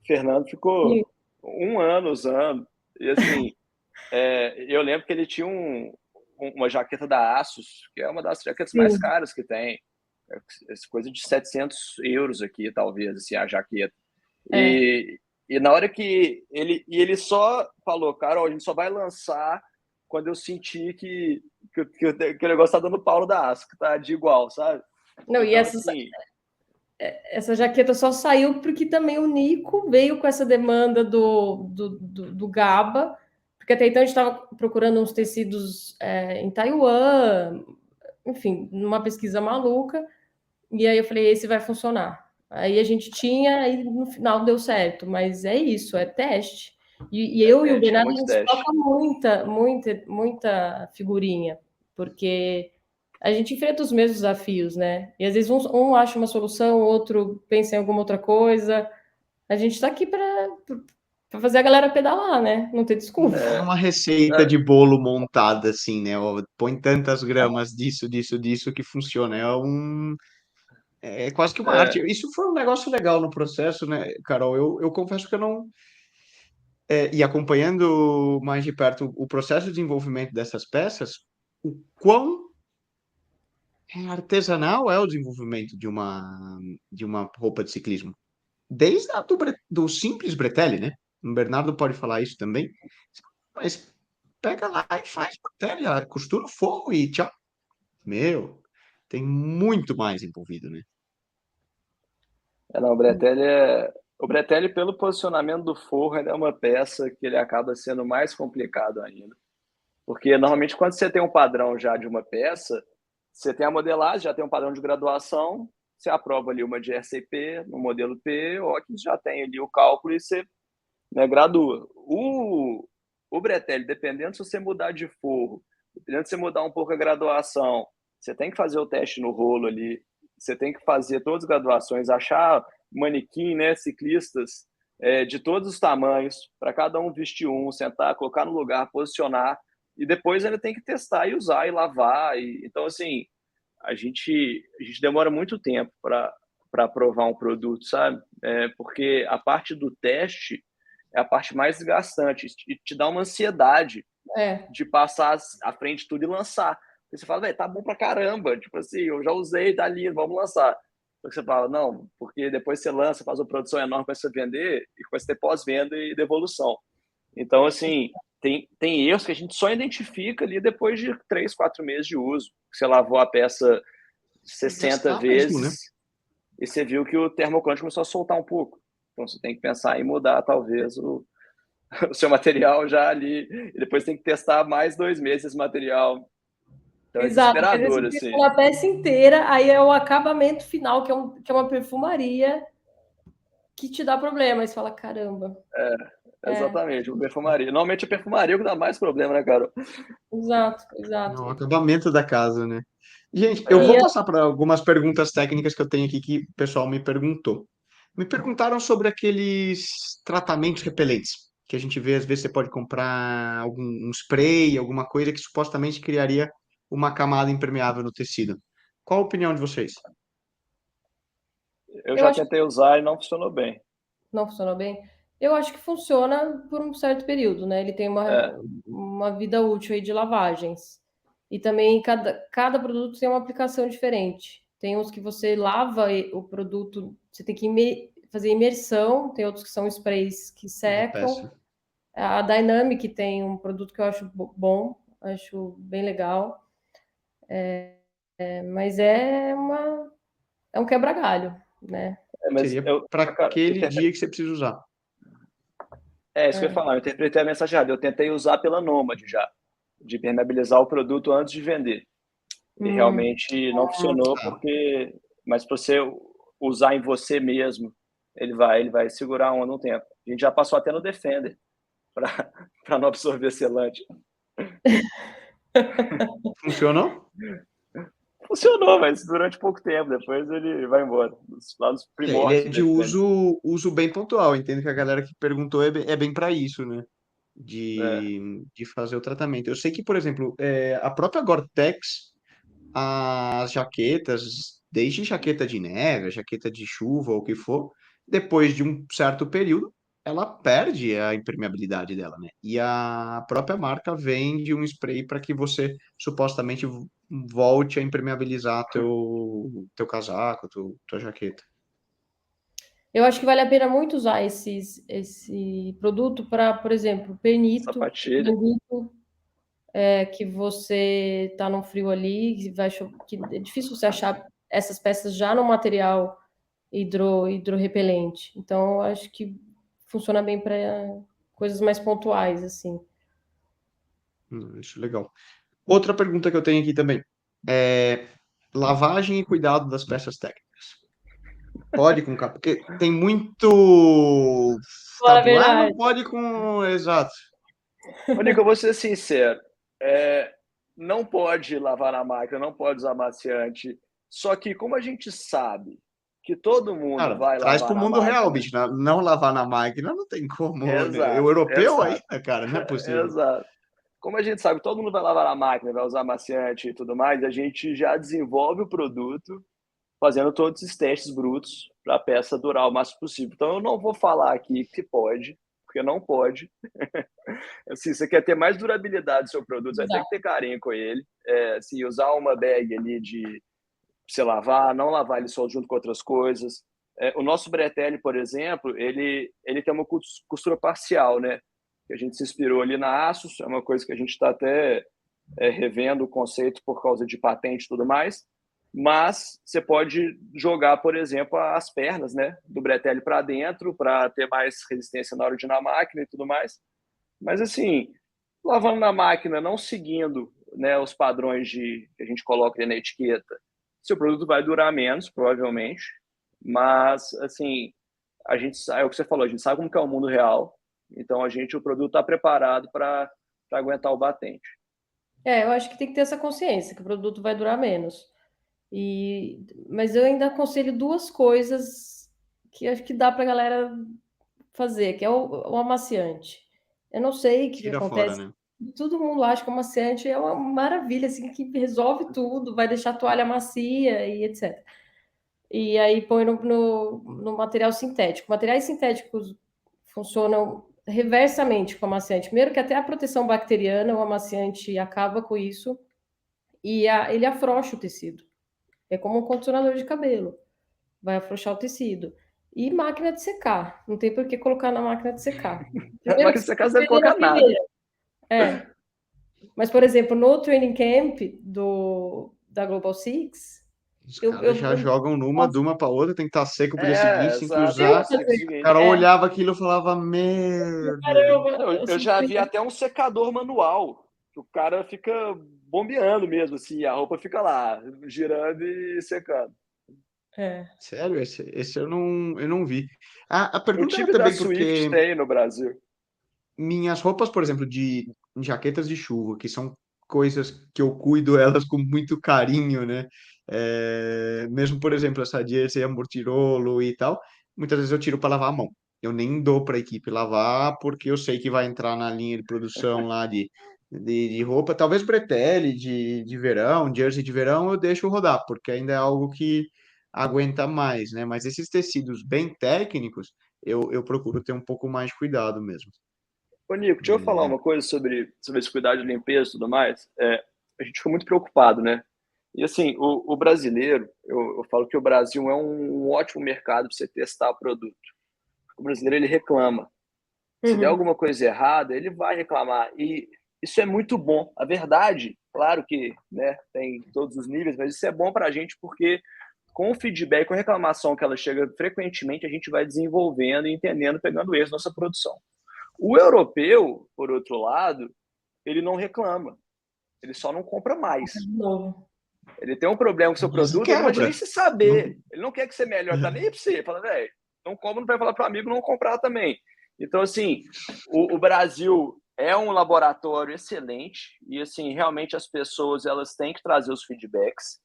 S2: Fernando ficou 1 ano usando. E assim, eu lembro que ele tinha uma jaqueta da Asus, que é uma das jaquetas mais
S3: Sim,
S2: caras que tem. Essa coisa de 700 euros aqui, talvez, assim, a jaqueta.
S3: é.
S2: E na hora que ele só falou, Carol, a gente só vai lançar quando eu sentir que o negócio tá dando pau da Asco, que tá de igual, sabe?
S3: Não, e
S2: Então, assim,
S3: essa jaqueta só saiu porque também o Nico veio com essa demanda do GABA, porque até então a gente estava procurando uns tecidos em Taiwan, enfim, numa pesquisa maluca, e aí eu falei, esse vai funcionar. Aí a gente tinha, e no final deu certo, mas é isso, é teste. E eu e o
S2: é
S3: Bernardo, a
S2: muito
S3: gente
S2: teste.
S3: troca muita figurinha, porque a gente enfrenta os mesmos desafios, né? E às vezes um acha uma solução, o outro pensa em alguma outra coisa. A gente está aqui para fazer a galera pedalar, né? Não ter desculpa.
S1: Não é
S2: É,
S1: uma receita de bolo montada assim, né? Ó, põe tantas gramas disso que funciona. É quase que uma arte.
S2: é,
S1: Isso foi um negócio legal no processo, né, Carol? Eu confesso que eu não. E acompanhando mais de perto o processo de desenvolvimento dessas peças, o quão artesanal é o desenvolvimento de uma roupa de ciclismo. Desde do simples bretelle, né? O Bernardo pode falar isso também. Mas pega lá e faz bretelle, costura o forro e tchau. Meu, tem muito mais envolvido, né?
S2: não, o Bretelli, pelo posicionamento do forro, ele é uma peça que ele acaba sendo mais complicado ainda. Porque normalmente quando você tem um padrão já de uma peça, você tem a modelagem, já tem um padrão de graduação, você aprova ali uma de RCP no modelo P, ou que já tem ali o cálculo e você, né, gradua. O Bretelli, dependendo se você mudar de forro, dependendo se você mudar um pouco a graduação, você tem que fazer o teste no rolo ali, você tem que fazer todas as graduações, achar manequim, né, ciclistas de todos os tamanhos, para cada um vestir um, sentar, colocar no lugar, posicionar, e depois ainda tem que testar e usar e lavar. Então, assim, a gente demora muito tempo para provar um produto, sabe? Porque a parte do teste é a parte mais desgastante e te dá uma ansiedade de passar à frente de tudo e lançar. Porque você fala, velho, tá bom pra caramba, tipo assim, eu já usei, tá lindo, vamos lançar. Só que você fala, não, porque depois você lança, faz uma produção enorme para você vender e começa a ter pós-venda e devolução. Então, assim, tem erros que a gente só identifica ali depois de 3, 4 meses de uso. Você lavou a peça 60 vezes mesmo, né? E você viu que o termocrante começou a soltar um pouco. Então, você tem que pensar em mudar, talvez, o seu material já ali. E depois tem que testar mais 2 meses esse material. Então,
S3: exato,
S2: é desesperador, assim.
S3: Uma peça inteira, aí é o acabamento final, que é uma perfumaria que te dá problema. Aí você fala, caramba.
S2: Exatamente, perfumaria. Normalmente a perfumaria que dá mais problema, né, Carol?
S3: Exato.
S1: Não, o acabamento da casa, né? Gente, eu vou passar para algumas perguntas técnicas que eu tenho aqui que o pessoal me perguntou. Me perguntaram sobre aqueles tratamentos repelentes, que a gente vê, às vezes você pode comprar um spray, alguma coisa que supostamente criaria uma camada impermeável no tecido. Qual a opinião de vocês?
S2: Eu já tentei usar e não funcionou bem.
S3: Não funcionou bem? Eu acho que funciona por um certo período, né? Ele tem uma vida útil aí de lavagens. E também cada produto tem uma aplicação diferente. Tem uns que você lava o produto, você tem que fazer imersão, tem outros que são sprays que secam. A Dynamic tem um produto que eu acho bom, acho bem legal. Mas é um quebra-galho, né?
S1: Seria para aquele dia que você precisa usar.
S2: Isso que eu ia falar, eu interpretei a mensagem errada. Eu tentei usar pela Nômade já, de permeabilizar o produto antes de vender. E realmente não funcionou, mas para você usar em você mesmo, ele vai segurar a onda um tempo. A gente já passou até no Defender, para não absorver selante.
S1: Funcionou?
S2: Funcionou, mas durante pouco tempo, depois ele vai embora. Lá nos primórdios.
S1: Ele é de uso bem pontual. Entendo que a galera que perguntou é bem para isso, né? De fazer o tratamento. Eu sei que, por exemplo, a própria Gore-Tex, as jaquetas, desde jaqueta de neve, jaqueta de chuva, ou o que for, depois de um certo período, ela perde a impermeabilidade dela, né? E a própria marca vende um spray para que você supostamente volte a impermeabilizar teu casaco, tua jaqueta.
S3: Eu acho que vale a pena muito usar esse produto para, por exemplo, pernito, que você está num frio ali, que é difícil você achar essas peças já no material hidrorrepelente. Então, eu acho que funciona bem para coisas mais pontuais, assim.
S1: Isso é legal. Outra pergunta que eu tenho aqui também é lavagem e cuidado das peças técnicas. Pode com capa, porque tem muito tabuado, pode com... Exato.
S2: Nico, eu vou ser sincero, não pode lavar na máquina, não pode usar amaciante, só que como a gente sabe que todo mundo vai lavar na máquina...
S1: Traz para o mundo real, bicho, não lavar na máquina não tem como,
S2: exato,
S1: né? Europeu ainda, cara, não é possível.
S2: Exato. Como a gente sabe que todo mundo vai lavar na máquina, vai usar amaciante e tudo mais, a gente já desenvolve o produto fazendo todos esses testes brutos para a peça durar o máximo possível. Então, eu não vou falar aqui que pode, porque não pode. Assim, você quer ter mais durabilidade do seu produto, você vai ter que ter carinho com ele. Assim, usar uma bag ali de você lavar, não lavar ele só junto com outras coisas. O nosso bretelle, por exemplo, ele tem uma costura parcial, né? Que a gente se inspirou ali na Asus, é uma coisa que a gente está até revendo o conceito por causa de patente e tudo mais. Mas você pode jogar, por exemplo, as pernas, né, do bretelle para dentro para ter mais resistência na hora de ir na máquina e tudo mais. Mas assim, lavando na máquina, não seguindo, né, os padrões que a gente coloca na etiqueta, seu produto vai durar menos, provavelmente. Mas assim, a gente é o que você falou, a gente sabe como que é o mundo real. Então o produto está preparado para aguentar o batente.
S3: Eu acho que tem que ter essa consciência que o produto vai durar menos. Mas eu ainda aconselho duas coisas que acho que dá para a galera fazer, que é o amaciante. Eu não sei o que
S1: Tira fora,
S3: acontece.
S1: né?
S3: Todo mundo acha que o amaciante é uma maravilha, assim, que resolve tudo, vai deixar a toalha macia e etc. E aí põe no material sintético. Materiais sintéticos funcionam reversamente com o amaciante. Primeiro que até a proteção bacteriana, o amaciante acaba com isso e ele afrouxa o tecido. É como um condicionador de cabelo, vai afrouxar o tecido. E máquina de secar, não tem por que colocar na máquina de secar. Primeiro que
S2: Mas
S3: você
S2: nesse
S3: vai
S2: caso deve
S3: perder na
S2: colocar nada.
S3: primeira. É, mas, por exemplo, no training camp da Global Six,
S1: Os
S3: eu,
S1: caras
S3: eu,
S1: já
S3: eu
S1: jogam numa, de uma para outra, tem que estar seco pro dia
S2: É,
S1: seguinte, tem que
S2: exato.
S3: eu
S1: usar.
S2: Esse
S3: fazer.
S1: O
S2: seguinte.
S1: cara
S3: É,
S1: olhava aquilo e falava, merda.
S3: caramba,
S2: Eu,
S3: eu
S2: eu
S3: sou
S2: já vi até um secador manual, que o cara fica bombeando mesmo, assim, a roupa fica lá, girando e secando.
S3: é.
S1: Sério, esse eu não vi. A
S2: O
S1: pergunta era
S2: time da
S1: também
S2: Swift
S1: porque
S2: tem no Brasil.
S1: minhas roupas, por exemplo, de jaquetas de chuva, que são coisas que eu cuido elas com muito carinho, né? Mesmo, por exemplo, essa jersey amortirolo e tal, muitas vezes eu tiro para lavar a mão. Eu nem dou para a equipe lavar, porque eu sei que vai entrar na linha de produção lá de roupa. Talvez bretelle de verão, jersey de verão, eu deixo rodar, porque ainda é algo que aguenta mais, né? Mas esses tecidos bem técnicos, eu procuro ter um pouco mais de cuidado mesmo.
S2: Ô, Nico, deixa eu falar uma coisa sobre esse cuidado de limpeza e tudo mais. A gente fica muito preocupado, né? E assim, o brasileiro, eu falo que o Brasil é um ótimo mercado para você testar o produto. O brasileiro, ele reclama. Se der
S3: Uhum.
S2: alguma coisa errada, ele vai reclamar. E isso é muito bom. A verdade, claro que, né, tem todos os níveis, mas isso é bom para a gente porque com o feedback, com a reclamação que ela chega frequentemente, a gente vai desenvolvendo e entendendo, pegando erros na nossa produção. O europeu, por outro lado, ele não reclama. Ele só não compra mais.
S3: De novo.
S2: Ele tem um problema com o seu produto, ele não vai nem
S1: Quebra.
S2: se
S1: Não-
S2: saber. Ele não quer que você melhore, tá nem aí pra você. Fala, velho, não compra, não vai falar para o amigo não comprar também. Então, assim, o Brasil é um laboratório excelente e, assim, realmente as pessoas elas têm que trazer os feedbacks,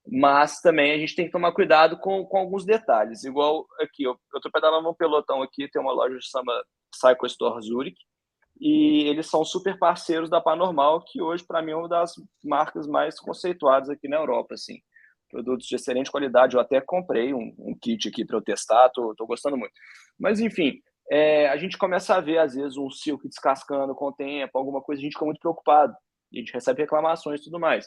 S2: mas também a gente tem que tomar cuidado com alguns detalhes. Igual aqui, eu tô pedalando um pelotão aqui, tem uma loja que chama Cycle Store Zurich, e eles são super parceiros da Panormal, que hoje, para mim, é uma das marcas mais conceituadas aqui na Europa, assim. Produtos de excelente qualidade. Eu até comprei um kit aqui para eu testar, tô gostando muito. Mas, enfim, a gente começa a ver, às vezes, um silk descascando com o tempo, alguma coisa, a gente fica muito preocupado. E a gente recebe reclamações e tudo mais.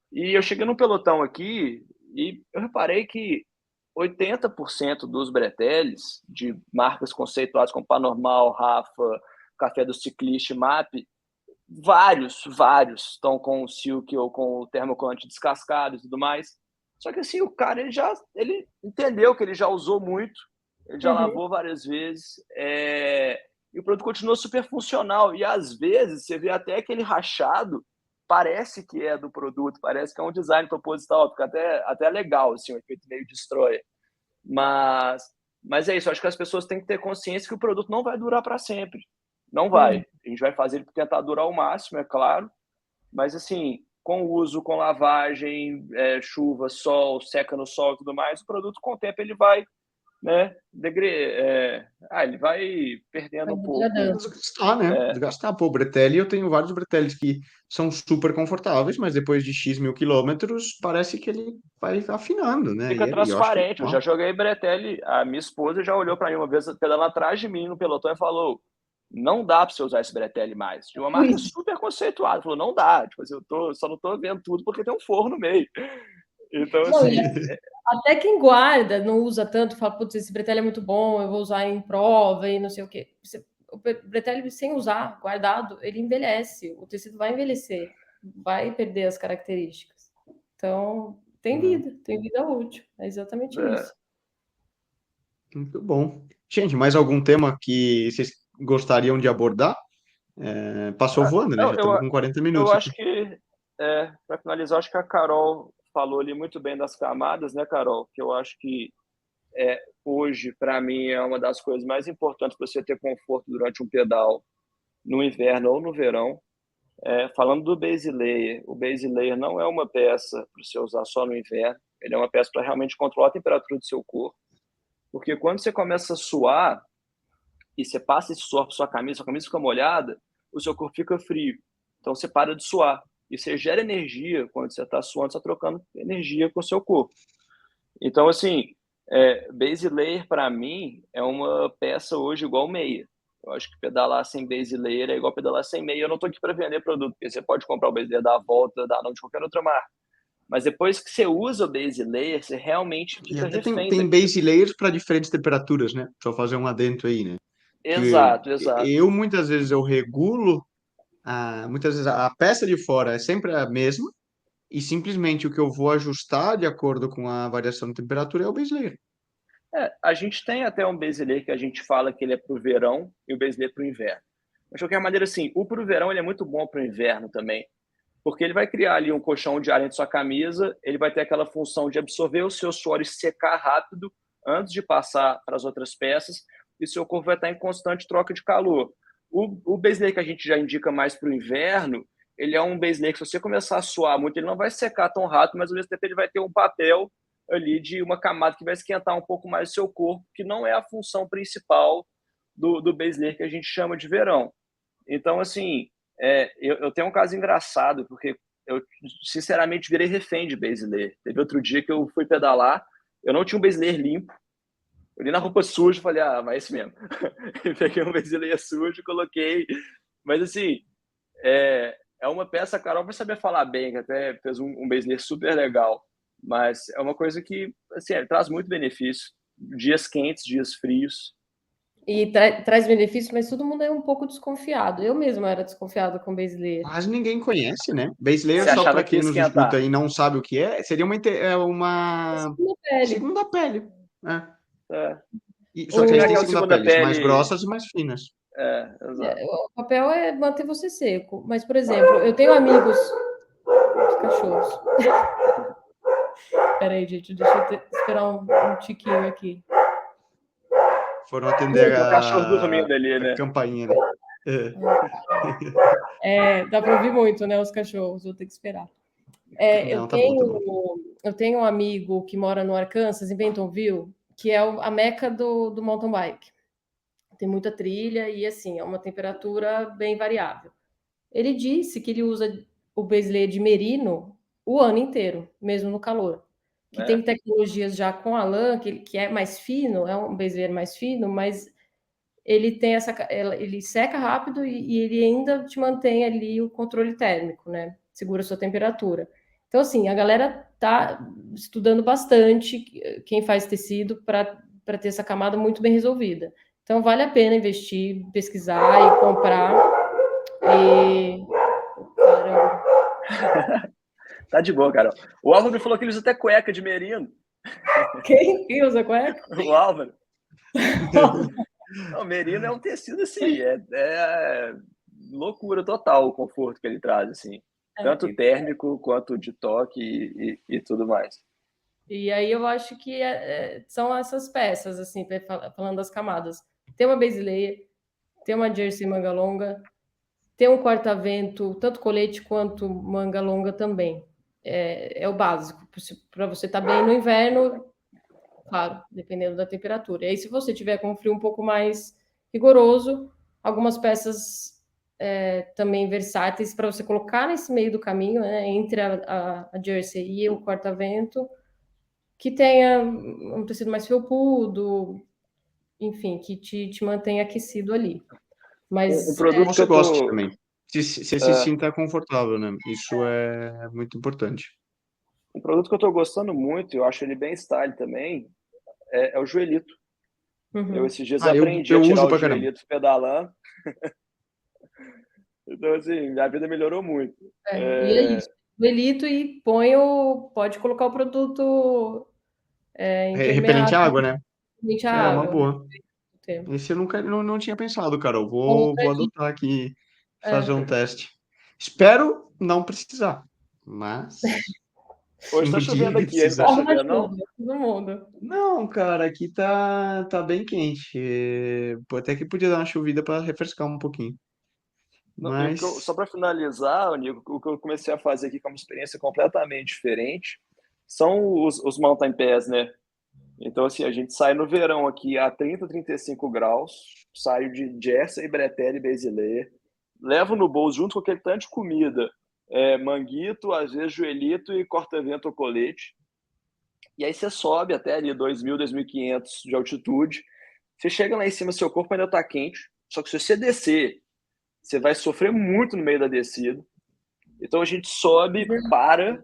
S2: E eu cheguei no pelotão aqui e eu reparei que 80% dos breteles de marcas conceituadas como Panormal, Rafa, Café do Ciclista, MAP, vários estão com o silk ou com o termocolante descascado e tudo mais. Só que assim, o cara ele entendeu que ele já usou muito, ele já
S3: Uhum.
S2: lavou várias vezes, e o produto continua super funcional. E às vezes você vê até aquele rachado, parece que é do produto, parece que é um design proposital, fica até legal, assim, um efeito meio destrói. Mas, mas é isso, acho que as pessoas têm que ter consciência que o produto não vai durar para sempre. Não vai.
S3: Uhum.
S2: A gente vai fazer ele tentar durar ao máximo, é claro, mas assim, com uso, com lavagem, chuva, sol, seca no sol e tudo mais, o produto com o tempo ele vai, né, ele vai perdendo
S3: Vai
S2: um pouco.
S3: degradando.
S1: Desgastar, né?
S2: É,
S1: Desgastar. Pô, bretelle, eu tenho vários breteles que são super confortáveis, mas depois de X mil quilômetros, parece que ele vai afinando, né?
S2: fica
S1: E eu acho que é
S2: transparente. Eu já
S1: normal.
S2: joguei bretelle, a minha esposa já olhou para mim uma vez pedalando atrás de mim no pelotão e falou: não dá para você usar esse bretelle mais. De uma marca
S3: Isso.
S2: super conceituada. Falou, não dá. Tipo assim, só não tô vendo tudo porque tem um forro no meio. Então,
S3: Não,
S2: assim,
S3: até quem guarda, não usa tanto, fala, putz, esse bretelle é muito bom, eu vou usar em prova e não sei o quê. O bretelle sem usar, guardado, ele envelhece, o tecido vai envelhecer, vai perder as características. Então, tem vida útil, é exatamente
S2: é,
S3: isso.
S1: Muito bom. Gente, mais algum tema que vocês gostariam de abordar? Passou voando, né? Já
S2: eu,
S1: estamos
S2: eu,
S1: com 40
S2: eu
S1: minutos aqui.
S2: acho que, para finalizar, acho que a Carol falou ali muito bem das camadas, né, Carol? Que eu acho que hoje, para mim, é uma das coisas mais importantes para você ter conforto durante um pedal, no inverno ou no verão. Falando do base layer, o base layer não é uma peça para você usar só no inverno, ele é uma peça para realmente controlar a temperatura do seu corpo, porque quando você começa a suar, e você passa esse suor para sua camisa fica molhada, o seu corpo fica frio. Então você para de suar. E você gera energia quando você está suando, você está trocando energia com o seu corpo. Então, assim, base layer para mim é uma peça hoje igual meia. Eu acho que pedalar sem base layer é igual pedalar sem meia. Eu não estou aqui para vender produto, porque você pode comprar o base layer da Volta, da Danone, de qualquer outra marca. Mas depois que você usa o base layer, você realmente
S1: E
S2: fica
S1: até
S2: refém
S1: tem
S2: daquilo.
S1: base layers para diferentes temperaturas, né? Só fazer um adendo aí, né? Que
S2: Exato, exato.
S1: eu muitas vezes eu regulo, muitas vezes a peça de fora é sempre a mesma, e simplesmente o que eu vou ajustar de acordo com a variação de temperatura é o base layer.
S2: A gente tem até um base layer que a gente fala que ele é para o verão e o base layer para o inverno. Mas, de qualquer maneira, assim, o para o verão ele é muito bom para o inverno também, porque ele vai criar ali um colchão de ar dentro da sua camisa, ele vai ter aquela função de absorver o seu suor e secar rápido antes de passar para as outras peças, e seu corpo vai estar em constante troca de calor. O base layer que a gente já indica mais para o inverno, ele é um base layer que, se você começar a suar muito, ele não vai secar tão rápido, mas ao mesmo tempo ele vai ter um papel ali de uma camada que vai esquentar um pouco mais o seu corpo, que não é a função principal do base layer que a gente chama de verão. Então, assim, eu tenho um caso engraçado, porque eu, sinceramente, virei refém de base layer. Teve outro dia que eu fui pedalar, eu não tinha um base layer limpo, eu li na roupa suja e falei, vai esse mesmo. Peguei um base layer sujo, coloquei. Mas, assim, é uma peça, a Carol vai saber falar bem, que até fez um base layer super legal. Mas é uma coisa que, assim, traz muito benefício. Dias quentes, dias frios.
S3: E traz benefício, mas todo mundo é um pouco desconfiado. Eu mesma era desconfiada com base layer.
S1: Quase ninguém conhece, né? Base layer,
S2: Você
S1: só
S2: achava
S1: para
S2: que ia
S1: quem nos escuta
S2: esquentar?
S1: e não sabe o que é, seria uma
S3: Segunda pele.
S1: segunda pele. Né?
S2: É.
S1: Só que
S2: Só
S1: a
S2: que não é
S1: gente tem
S2: aquela
S1: segunda
S2: segunda
S1: peles mais
S2: pele.
S1: grossas e mais finas.
S2: Exato.
S3: O papel é manter você seco. Mas, por exemplo, eu tenho amigos. Os cachorros. Peraí, gente, deixa eu esperar um tiquinho aqui.
S1: Foram atender
S2: Tem um cachorro dormindo ali,
S1: a
S2: né?
S1: campainha, né?
S3: Dá para ouvir muito, né? Os cachorros, vou ter que esperar.
S1: Não, tá bom, tá bom.
S3: Eu tenho um amigo que mora no Arkansas, em Bentonville, que é a meca do mountain bike. Tem muita trilha e, assim, é uma temperatura bem variável. Ele disse que ele usa o base layer de merino o ano inteiro, mesmo no calor. Que tem tecnologias já com a lã, que é mais fino, é um base layer mais fino, mas ele tem ele seca rápido e ele ainda te mantém ali o controle térmico, né? Segura a sua temperatura. Então, assim, a galera tá estudando bastante quem faz tecido para ter essa camada muito bem resolvida. Então, vale a pena investir, pesquisar e comprar. Caramba.
S2: Tá de boa, Carol. O Álvaro falou que ele usa até cueca de merino.
S3: Quem usa cueca?
S2: O Álvaro. Não, merino é um tecido, assim, é loucura total o conforto que ele traz, assim. Tanto térmico quanto de toque e tudo mais.
S3: E aí eu acho que são essas peças, assim, falando das camadas. Tem uma base layer, tem uma jersey manga longa, tem um corta-vento, tanto colete quanto manga longa também. É o básico, para você estar bem no inverno, claro, dependendo da temperatura. E aí, se você tiver com um frio um pouco mais rigoroso, algumas peças também versáteis para você colocar nesse meio do caminho, né, entre a jersey e o corta-vento, que tenha um tecido mais felpudo, enfim, que te mantenha aquecido ali. Mas
S2: Um produto que
S1: você
S2: eu
S1: gosta
S2: tô...
S1: também. Você se sinta confortável, né? Isso é muito importante.
S2: Um produto que eu tô gostando muito, eu acho ele bem style também, é o joelhito. Eu esses dias aprendi a
S1: eu
S2: tirar
S1: uso
S2: o
S1: pra caramba.
S2: joelhito pedalando. Então, assim, minha vida melhorou muito.
S3: E é isso. Joelhito e pode colocar o produto
S1: Repelente
S3: impermeável,
S1: à água, né?
S3: repelente à
S1: É uma
S3: água.
S1: boa. Esse eu nunca não tinha pensado, Carol.
S3: Ou
S1: Vou adotar aqui, fazer
S3: é.
S1: um teste. Espero não precisar, mas se
S2: Hoje
S1: um
S2: tá
S1: dia
S2: chovendo aqui, aí não tá
S1: precisar.
S3: Orna
S2: chovendo, não?
S3: tudo, todo mundo.
S1: Não, cara, aqui tá bem quente. Até que podia dar uma chovida para refrescar um pouquinho.
S2: Não, só
S1: Mas
S2: para finalizar, Nico, o que eu comecei a fazer aqui, que é uma experiência completamente diferente, são os mountain pass, né? Então, assim, a gente sai no verão aqui a 30, 35 graus, saio de jersey, bretelle e basileia, levo no bolso, junto com aquele tanto de comida, manguito, às vezes joelhito e corta-vento ou colete. E aí você sobe até ali 2.000, 2.500 de altitude. Você chega lá em cima, seu corpo ainda está quente, só que se você descer, você vai sofrer muito no meio da descida. Então a gente sobe, para,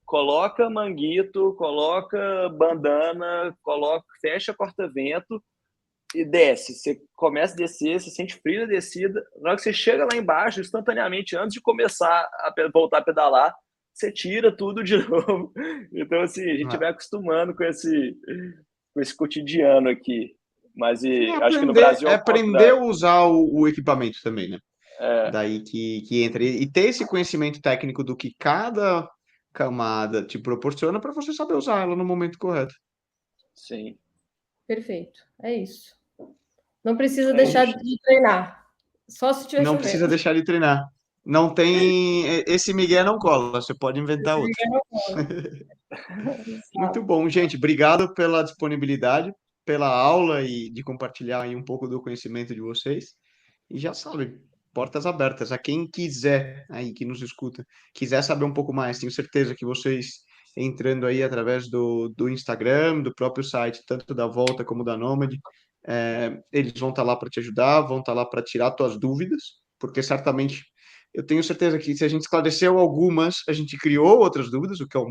S2: coloca manguito, coloca bandana, fecha corta-vento e desce. Você começa a descer, você sente frio na descida. Na hora que você chega lá embaixo, instantaneamente, antes de começar a voltar a pedalar, você tira tudo de novo. Então, assim, a gente vai acostumando com esse cotidiano aqui. Mas
S1: Sim,
S2: acho que no Brasil é
S1: é
S2: o
S1: aprender
S2: contrário.
S1: a usar o equipamento também, né? Daí que entra. E ter esse conhecimento técnico do que cada camada te proporciona para você saber usar ela no momento correto.
S2: Sim.
S3: Perfeito. É isso. Não precisa
S2: É
S3: deixar
S2: isso.
S3: de treinar. Só se estiver
S1: Não precisa
S3: chovendo.
S1: deixar de treinar. Não tem. Esse Miguel não cola, você pode inventar outro. Muito
S3: Exato.
S1: bom, gente. Obrigado pela disponibilidade, pela aula e de compartilhar aí um pouco do conhecimento de vocês. E já sabe, portas abertas. A quem quiser aí que nos escuta, quiser saber um pouco mais, tenho certeza que vocês entrando aí através do Instagram, do próprio site, tanto da Volta como da Nômade, eles vão estar lá para te ajudar, vão estar lá para tirar tuas dúvidas, porque certamente eu tenho certeza que se a gente esclareceu algumas, a gente criou outras dúvidas, o que é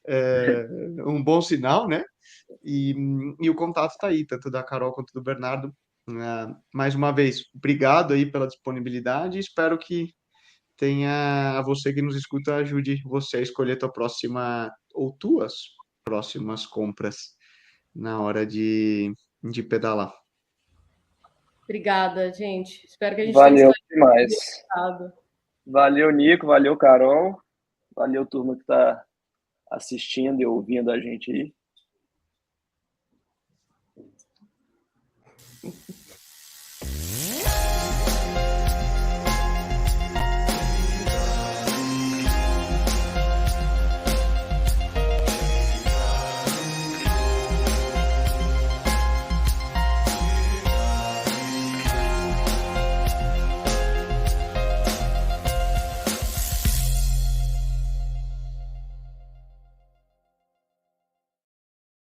S1: é, um bom sinal, né? E o contato está aí, tanto da Carol quanto do Bernardo. Mais uma vez, obrigado aí pela disponibilidade e espero que tenha a você que nos escuta ajude você a escolher tua próxima ou tuas próximas compras na hora de pedalar.
S3: Obrigada, gente. Espero que a gente tenha
S2: Valeu demais.
S3: esclarecido.
S2: Valeu, Nico. Valeu, Carol. Valeu, turma que está assistindo e ouvindo a gente aí.